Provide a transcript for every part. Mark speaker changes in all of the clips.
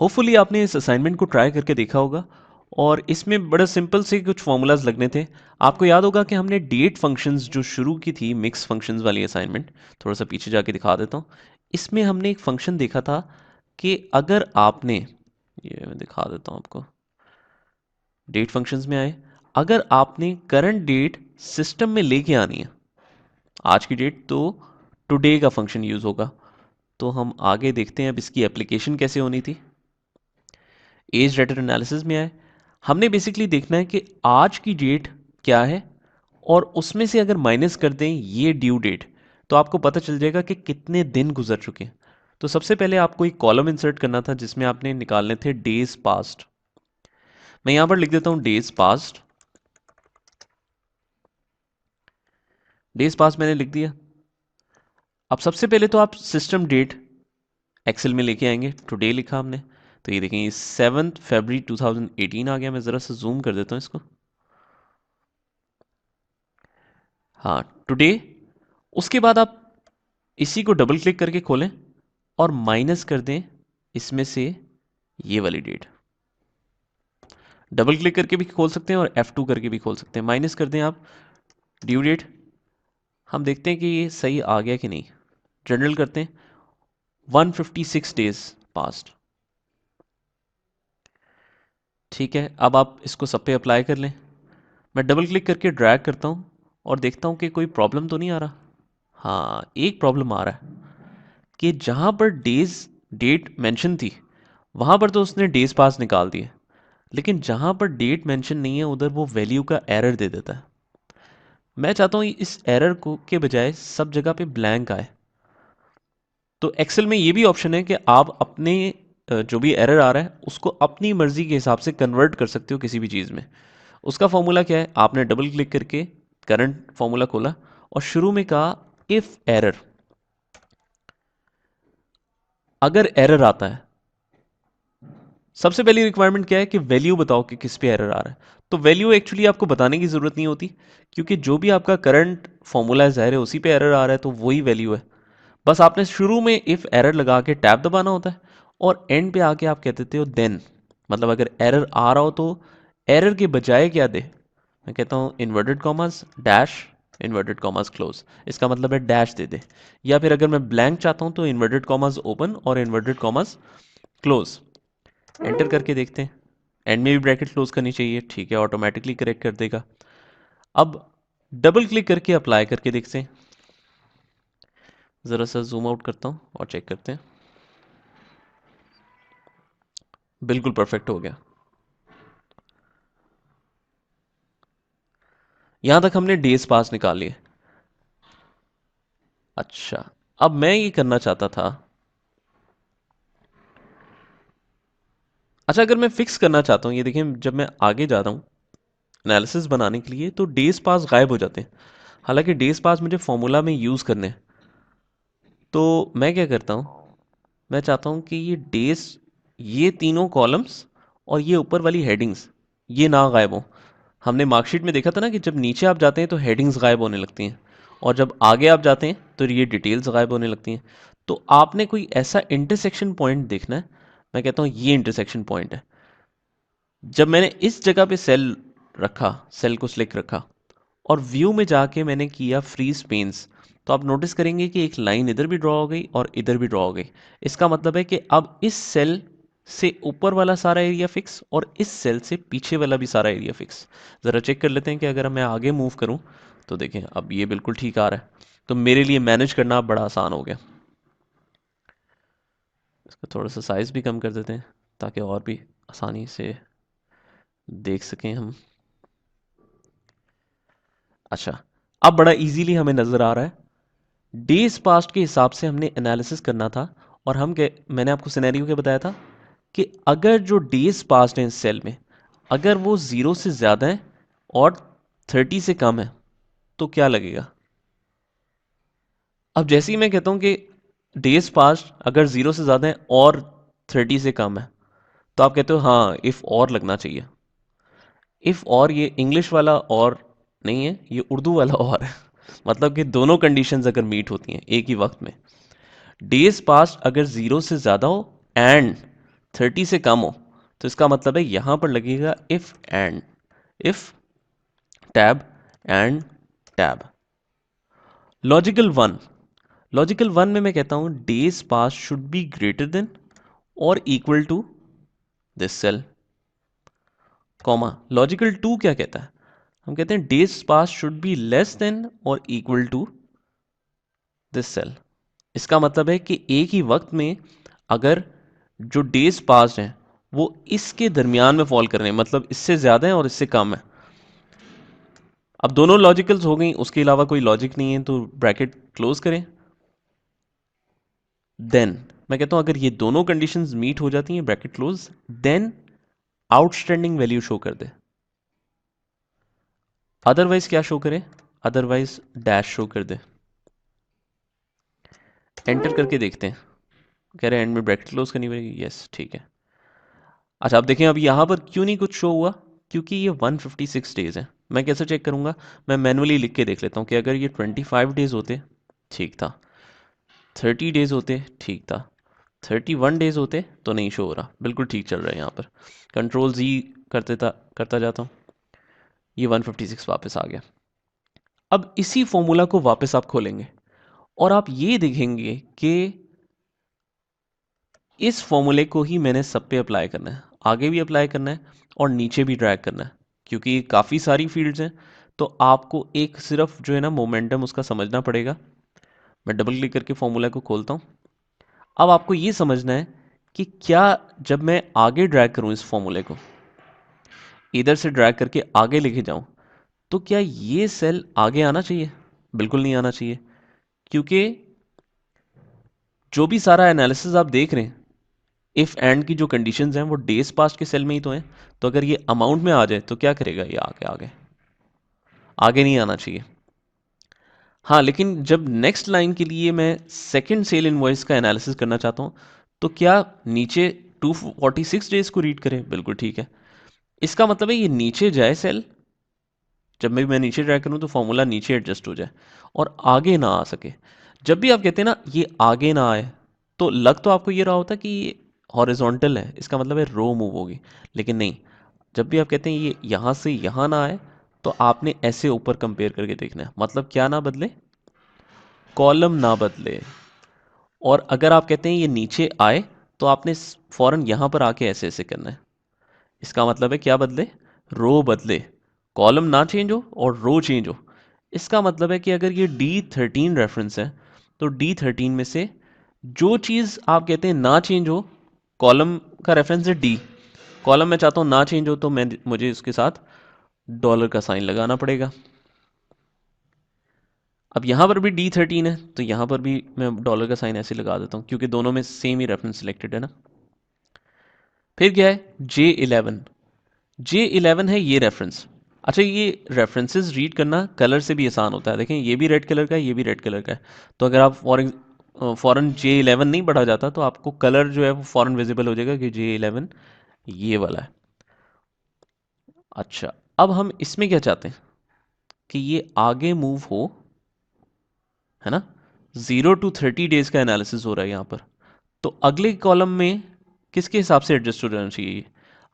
Speaker 1: Hopefully आपने इस assignment को ट्राई करके देखा होगा और इसमें बड़े सिंपल से कुछ फॉर्मूलाज लगने थे। आपको याद होगा कि हमने डेट फंक्शंस जो शुरू की थी मिक्स फंक्शंस वाली असाइनमेंट, थोड़ा सा पीछे जाके दिखा देता हूँ। इसमें हमने एक फंक्शन देखा था कि अगर आपने, ये मैं दिखा देता हूँ आपको, डेट फंक्शंस में आए, अगर आपने करंट डेट सिस्टम में लेके आनी है, आज की डेट, तो टुडे का फंक्शन यूज़ होगा। तो हम आगे देखते हैं अब इसकी एप्लीकेशन कैसे होनी थी। एज डेटर एनालिसिस में आए, हमने बेसिकली देखना है कि आज की डेट क्या है और उसमें से अगर माइनस कर दें ये ड्यू डेट, तो आपको पता चल जाएगा कि कितने दिन गुजर चुके हैं। तो सबसे पहले आपको एक कॉलम इंसर्ट करना था जिसमें आपने निकालने थे डेज पास्ट। मैं यहां पर लिख देता हूं डेज पास्ट। डेज पास्ट मैंने लिख दिया। अब सबसे पहले तो आप सिस्टम डेट एक्सेल में लेके आएंगे। टुडे लिखा हमने, तो ये देखें 7 फरवरी 2018 आ गया। मैं ज़रा सा जूम कर देता हूँ इसको। हाँ, टुडे। उसके बाद आप इसी को डबल क्लिक करके खोलें और माइनस कर दें इसमें से ये वाली डेट। डबल क्लिक करके भी खोल सकते हैं और F2 करके भी खोल सकते हैं। माइनस कर दें आप ड्यू डेट। हम देखते हैं कि ये सही आ गया कि नहीं। जनरल करते हैं, 156 डेज पास्ट। ठीक है, अब आप इसको सब पे अप्लाई कर लें। मैं डबल क्लिक करके ड्रैग करता हूँ और देखता हूँ कि कोई प्रॉब्लम तो नहीं आ रहा। हाँ, एक प्रॉब्लम आ रहा है कि जहाँ पर डेज डेट मेंशन थी वहाँ पर तो उसने डेज पास निकाल दिए, लेकिन जहाँ पर डेट मेंशन नहीं है उधर वो वैल्यू का एरर दे देता है। मैं चाहता हूँ इस एरर को के बजाय सब जगह पे ब्लैंक आए। तो एक्सेल में ये भी ऑप्शन है कि आप अपने जो भी एरर आ रहा है उसको अपनी मर्जी के हिसाब से कन्वर्ट कर सकते हो किसी भी चीज़ में। उसका फॉर्मूला क्या है, आपने डबल क्लिक करके करंट फॉर्मूला खोला और शुरू में कहा इफ एरर। अगर एरर आता है, सबसे पहली रिक्वायरमेंट क्या है कि वैल्यू बताओ कि किस पे एरर आ रहा है। तो वैल्यू एक्चुअली आपको बताने की ज़रूरत नहीं होती, क्योंकि जो भी आपका करंट फॉर्मूला है ज़ाहिर है उसी पे एरर आ रहा है, तो वही वैल्यू है। बस आपने शुरू में इफ एरर लगा के टैब दबाना होता है और एंड पे आके आप कह देते हो देन। मतलब अगर एरर आ रहा हो तो एरर के बजाय क्या दे। मैं कहता हूँ inverted commas dash inverted commas close, इसका मतलब है डैश दे दे। या फिर अगर मैं ब्लैंक चाहता हूँ तो इन्वर्टेड कॉमास ओपन और इन्वर्टेड कॉमास क्लोज। एंटर करके देखते हैं, एंड में भी ब्रैकेट क्लोज करनी चाहिए। ठीक है, ऑटोमेटिकली करेक्ट कर देगा। अब डबल क्लिक करके अप्लाई करके देखते हैं। ज़रा सा जूम आउट करता हूँ और चेक करते हैं। बिल्कुल परफेक्ट हो गया। यहां तक हमने डेज पास निकाल लिए। अच्छा, अब मैं ये करना चाहता था, अच्छा अगर मैं फिक्स करना चाहता हूँ, ये देखिए जब मैं आगे जाता हूँ एनालिसिस बनाने के लिए तो डेज पास गायब हो जाते हैं। हालांकि डेज पास मुझे फॉर्मूला में यूज़ करने हैं। तो मैं क्या करता हूँ, मैं चाहता हूँ कि ये डेज, ये तीनों कॉलम्स और ये ऊपर वाली हेडिंग्स ये ना गायब हो। हमने मार्कशीट में देखा था ना कि जब नीचे आप जाते हैं तो हेडिंग्स गायब होने लगती हैं और जब आगे आप जाते हैं तो ये डिटेल्स गायब होने लगती हैं। तो आपने कोई ऐसा इंटरसेक्शन पॉइंट देखना है। मैं कहता हूँ ये इंटरसेक्शन पॉइंट है। जब मैंने इस जगह पे सेल रखा, सेल को सिलेक्ट रखा और व्यू में जाके मैंने किया फ्रीज पेन्स, तो आप नोटिस करेंगे कि एक लाइन इधर भी ड्रॉ हो गई और इधर भी ड्रॉ हो गई। इसका मतलब है कि अब इस सेल से ऊपर वाला सारा एरिया फिक्स और इस सेल से पीछे वाला भी सारा एरिया फिक्स। ज़रा चेक कर लेते हैं कि अगर मैं आगे मूव करूं तो देखें अब ये बिल्कुल ठीक आ रहा है। तो मेरे लिए मैनेज करना अब बड़ा आसान हो गया। इसका थोड़ा सा साइज़ भी कम कर देते हैं ताकि और भी आसानी से देख सकें हम। अच्छा, अब बड़ा इजीली हमें नज़र आ रहा है। डेज पास्ट के हिसाब से हमने एनालिसिस करना था और हम के मैंने आपको सिनेरियो क्या बताया था कि अगर जो डेज पास्ट हैं इस सेल में, अगर वो 0 से ज़्यादा है और 30 से कम है तो क्या लगेगा। अब जैसे ही मैं कहता हूँ कि डेज पास्ट अगर 0 से ज़्यादा है और 30 से कम है, तो आप कहते हो हाँ इफ़ और लगना चाहिए। इफ़ और ये इंग्लिश वाला और नहीं है, ये उर्दू वाला और है। मतलब कि दोनों कंडीशंस अगर मीट होती हैं एक ही वक्त में, डेज पास्ट अगर 0 से ज़्यादा हो एंड 30 से कम हो तो इसका मतलब है यहां पर लगेगा if tab and tab. Logical one में मैं कहता हूं days past should be greater than और equal to this cell, comma. Logical two क्या कहता है? हम कहते हैं days past should be less than और इक्वल टू दिस सेल। इसका मतलब है कि एक ही वक्त में अगर जो डेज पास हैं वो इसके दरमियान में फॉल कर रहे हैं, मतलब इससे ज्यादा है और इससे कम है। अब दोनों लॉजिकल्स हो गई, उसके अलावा कोई लॉजिक नहीं है तो ब्रैकेट क्लोज करें। देन मैं कहता हूं अगर ये दोनों कंडीशंस मीट हो जाती हैं, bracket close, then outstanding value show कर दे। अदरवाइज क्या शो करे? अदरवाइज डैश शो कर दे। एंटर करके देखते हैं। कह रहे हैं एंड में ब्रैकेट क्लोज करनी पड़ेगी। यस, ठीक है। अच्छा, आप देखें अब यहाँ पर क्यों नहीं कुछ शो हुआ? क्योंकि ये 156 डेज है। मैं कैसे चेक करूंगा? मैं मैनुअली लिख के देख लेता हूँ कि अगर ये 25 डेज होते, ठीक था। 30 डेज होते, ठीक था। 31 डेज होते तो नहीं शो हो रहा। बिल्कुल ठीक चल रहा है यहाँ पर। कंट्रोल जी करता जाता हूँ, ये 156 वापस आ गया। अब इसी फॉर्मूला को वापस आप खोलेंगे और आप ये देखेंगे कि इस फॉर्मूले को ही मैंने सब पे अप्लाई करना है, आगे भी अप्लाई करना है और नीचे भी ड्रैग करना है। क्योंकि काफ़ी सारी फील्ड्स हैं तो आपको एक सिर्फ जो है ना मोमेंटम उसका समझना पड़ेगा। मैं डबल क्लिक करके फॉर्मूला को खोलता हूँ। अब आपको ये समझना है कि क्या जब मैं आगे ड्रैग करूँ इस फॉर्मूले को, इधर से ड्रैग करके आगे लेके जाऊँ, तो क्या ये सेल आगे आना चाहिए? बिल्कुल नहीं आना चाहिए। क्योंकि जो भी सारा एनालिसिस आप देख रहे हैं, इफ एंड की जो कंडीशंस हैं वो डेज पास्ट के सेल में ही तो हैं। तो अगर ये अमाउंट में आ जाए तो क्या करेगा? ये आगे आगे आगे नहीं आना चाहिए। हाँ, लेकिन जब नेक्स्ट लाइन के लिए मैं सेकंड सेल इनवॉइस का एनालिसिस करना चाहता हूँ तो क्या नीचे 246 डेज को रीड करें? बिल्कुल ठीक है। इसका मतलब है ये नीचे जाए सेल, जब भी मैं नीचे ड्रैग करूँ तो फॉर्मूला नीचे एडजस्ट हो जाए और आगे ना आ सके। जब भी आप कहते हैं ना ये आगे ना आए, तो लग तो आपको ये रहा होता कि ये हॉरिजॉन्टल है, इसका मतलब है रो मूव होगी। लेकिन नहीं, जब भी आप कहते हैं ये यहाँ से यहाँ ना आए तो आपने ऐसे ऊपर कंपेयर करके देखना है। मतलब क्या ना बदले? कॉलम ना बदले। और अगर आप कहते हैं ये नीचे आए तो आपने फौरन यहाँ पर आके ऐसे ऐसे करना है। इसका मतलब है क्या बदले? रो बदले। कॉलम ना चेंज हो और रो चेंज हो। इसका मतलब है कि अगर ये D13 रेफरेंस है तो D13 में से जो चीज़ आप कहते हैं ना चेंज हो, कॉलम का रेफरेंस है D, कॉलम में चाहता हूँ ना चेंज हो तो मुझे इसके साथ डॉलर का साइन लगाना पड़ेगा। अब यहाँ पर भी D13 है तो यहाँ पर भी मैं डॉलर का साइन ऐसे लगा देता हूँ क्योंकि दोनों में सेम ही रेफरेंस सिलेक्टेड है ना। फिर क्या है? J11 है ये रेफरेंस। अच्छा, ये रेफरेंसेस रीड करना कलर से भी आसान होता है। देखें ये भी रेड कलर का है, ये भी रेड कलर का है। तो अगर आप फॉरन J11 नहीं बढ़ा जाता तो आपको कलर जो है वो फॉरन विजिबल हो जाएगा कि J11 ये वाला है। अच्छा, अब हम इसमें क्या चाहते हैं कि ये आगे मूव हो, है ना। 0 to 30 डेज का एनालिसिस हो रहा है यहाँ पर। तो अगले कॉलम में किसके हिसाब से एडजस्ट हो जाना चाहिए ये?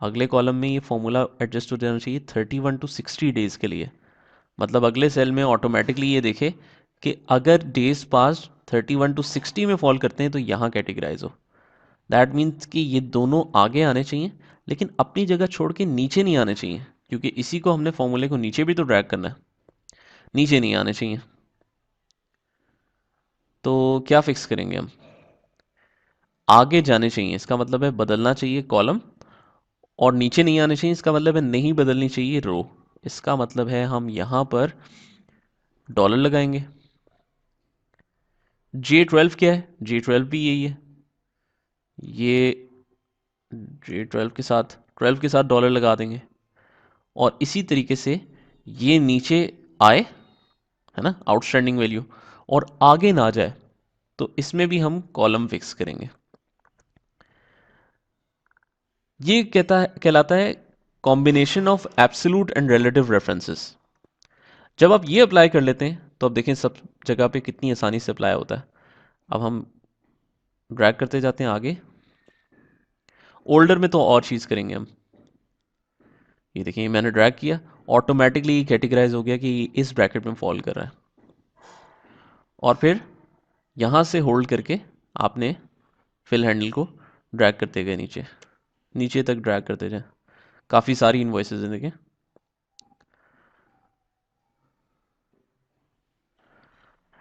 Speaker 1: अगले कॉलम में ये फॉर्मूला एडजस्ट हो जाना चाहिए 31 to 60 डेज के लिए। मतलब अगले सेल में ऑटोमेटिकली ये देखे कि अगर डेज पास 31 to 60 में फॉल करते हैं तो यहाँ कैटेगराइज हो। दैट मीन्स कि ये दोनों आगे आने चाहिए लेकिन अपनी जगह छोड़ के नीचे नहीं आने चाहिए, क्योंकि इसी को हमने फॉर्मूले को नीचे भी तो ड्रैग करना है। नीचे नहीं आने चाहिए। तो क्या फिक्स करेंगे हम? आगे जाने चाहिए, इसका मतलब है बदलना चाहिए कॉलम। और नीचे नहीं आने चाहिए, इसका मतलब है नहीं बदलनी चाहिए रो। इसका मतलब है हम यहाँ पर डॉलर लगाएंगे। J12 क्या है? J12 भी यही है। ये J12 के साथ डॉलर लगा देंगे। और इसी तरीके से ये नीचे आए, है ना, आउटस्टैंडिंग वैल्यू, और आगे ना जाए तो इसमें भी हम कॉलम फिक्स करेंगे। ये कहलाता है combination of absolute and relative references. जब आप ये अप्लाई कर लेते हैं तो अब देखें सब जगह पे कितनी आसानी से अप्लाई होता है। अब हम ड्रैग करते जाते हैं आगे ओल्डर में तो और चीज़ करेंगे हम। ये देखिए मैंने ड्रैग किया, ऑटोमेटिकली कैटेगराइज हो गया कि इस ब्रैकेट में फॉल कर रहा है। और फिर यहाँ से होल्ड करके आपने फिल हैंडल को ड्रैग करते गए नीचे, नीचे तक ड्रैग करते जाए। काफ़ी सारी इन्वॉइसेज हैं देखिए।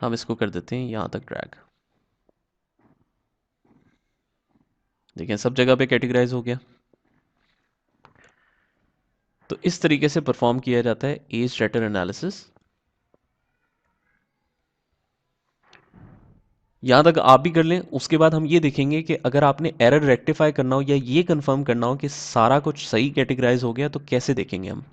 Speaker 1: हम इसको कर देते हैं यहाँ तक ड्रैग। देखिए सब जगह पे कैटेगराइज हो गया। तो इस तरीके से परफॉर्म किया जाता है एज स्ट्रेटर एनालिसिस। यहाँ तक आप भी कर लें। उसके बाद हम ये देखेंगे कि अगर आपने एरर रेक्टिफाई करना हो या ये कंफर्म करना हो कि सारा कुछ सही कैटेगराइज हो गया तो कैसे देखेंगे हम।